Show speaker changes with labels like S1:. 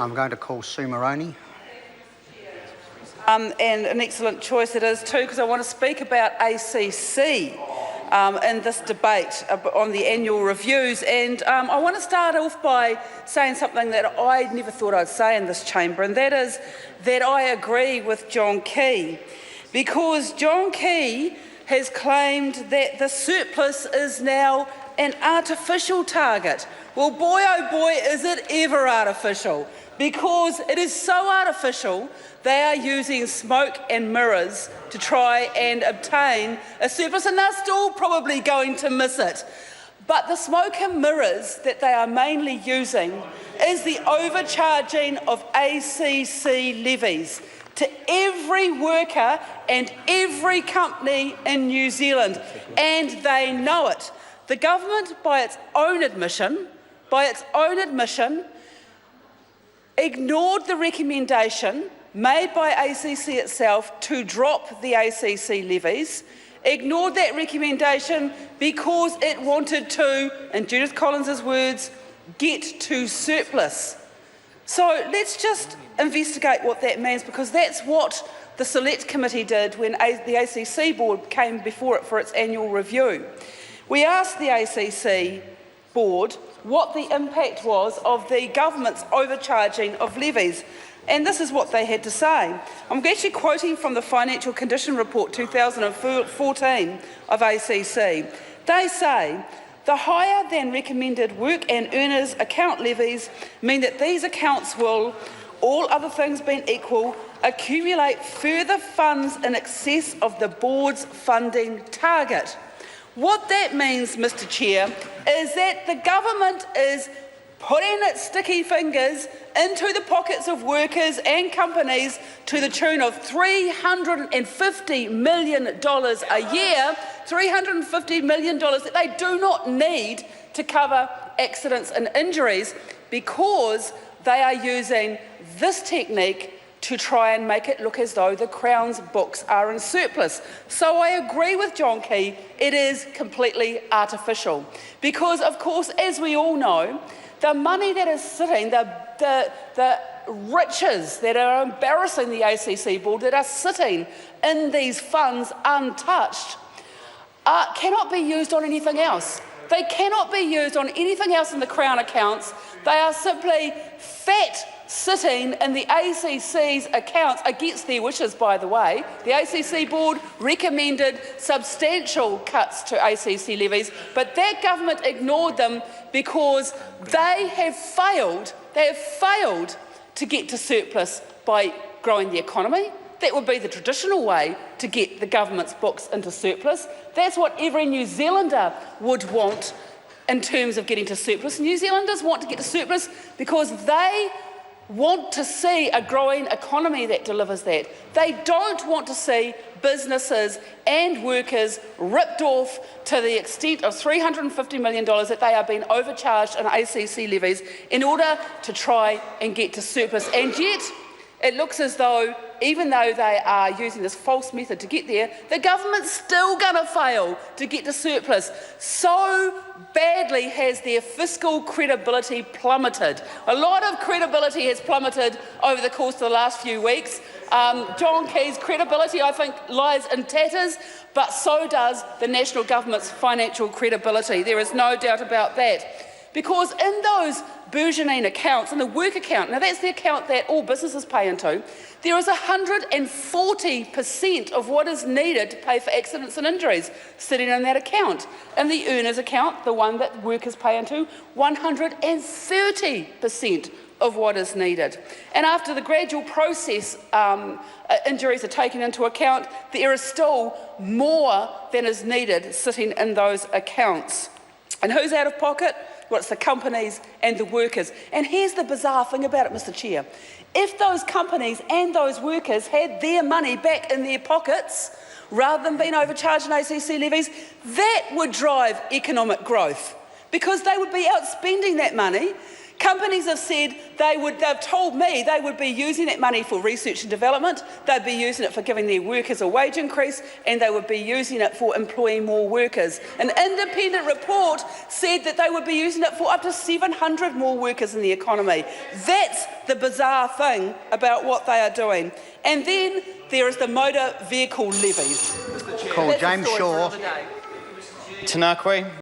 S1: I'm going to call Sue Moroney.
S2: And an excellent choice it is too, because I want to speak about ACC in this debate on the annual reviews. And I want to start off by saying something that I never thought I'd say in this chamber, and that is that I agree with John Key, because John Key has claimed that the surplus is now an artificial target. Well, boy, oh boy, is it ever artificial, because it is so artificial they are using smoke and mirrors to try and obtain a surplus, and they're still probably going to miss it. But the smoke and mirrors that they are mainly using is the overcharging of ACC levies to every worker and every company in New Zealand, and they know it. The government, by its own admission, ignored the recommendation made by ACC itself to drop the ACC levies, ignored that recommendation because it wanted to, in Judith Collins's words, get to surplus. So let's just investigate what that means, because that's what the Select Committee did when the ACC board came before it for its annual review. We asked the ACC board what the impact was of the government's overcharging of levies, and this is what they had to say. I'm actually quoting from the Financial Condition Report 2014 of ACC. They say, the higher than recommended work and earners account levies mean that these accounts will, all other things being equal, accumulate further funds in excess of the board's funding target. What that means, Mr Chair, is that the government is putting its sticky fingers into the pockets of workers and companies to the tune of $350 million a year, $350 million that they do not need to cover accidents and injuries, because they are using this technique to try and make it look as though the Crown's books are in surplus. So I agree with John Key, it is completely artificial. Because, of course, as we all know, the money that is sitting, the riches that are embarrassing the ACC board, that are sitting in these funds untouched, cannot be used on anything else. They cannot be used on anything else in the Crown accounts. They are simply fat sitting in the ACC's accounts, against their wishes, by the way. The ACC board recommended substantial cuts to ACC levies, but that government ignored them because they have failed to get to surplus by growing the economy. That would be the traditional way to get the government's books into surplus. That's what every New Zealander would want in terms of getting to surplus. New Zealanders want to get to surplus because they want to see a growing economy that delivers that. They don't want to see businesses and workers ripped off to the extent of $350 million that they are being overcharged in ACC levies in order to try and get to surplus. And yet, it looks as though, even though they are using this false method to get there, the government's still going to fail to get to surplus. So badly has their fiscal credibility plummeted. A lot of credibility has plummeted over the course of the last few weeks. John Key's credibility, I think, lies in tatters, but so does the national government's financial credibility. There is no doubt about that. Because in those burgeoning accounts, in the work account, now that's the account that all businesses pay into, there is 140% of what is needed to pay for accidents and injuries sitting in that account. In the earners account, the one that workers pay into, 130% of what is needed. And after the gradual process, injuries are taken into account, there is still more than is needed sitting in those accounts. And who's out of pocket? Well, it's the companies and the workers. And here's the bizarre thing about it, Mr Chair. If those companies and those workers had their money back in their pockets, rather than being overcharged in ACC levies, that would drive economic growth, because they would be outspending that money, Companies have said they've told me they would be using that money for research and development, they'd be using it for giving their workers a wage increase, and they would be using it for employing more workers. An independent report said that they would be using it for up to 700 more workers in the economy. That's the bizarre thing about what they are doing. And then there is the motor vehicle levies.
S1: Call James Shaw.
S3: Tanakwe.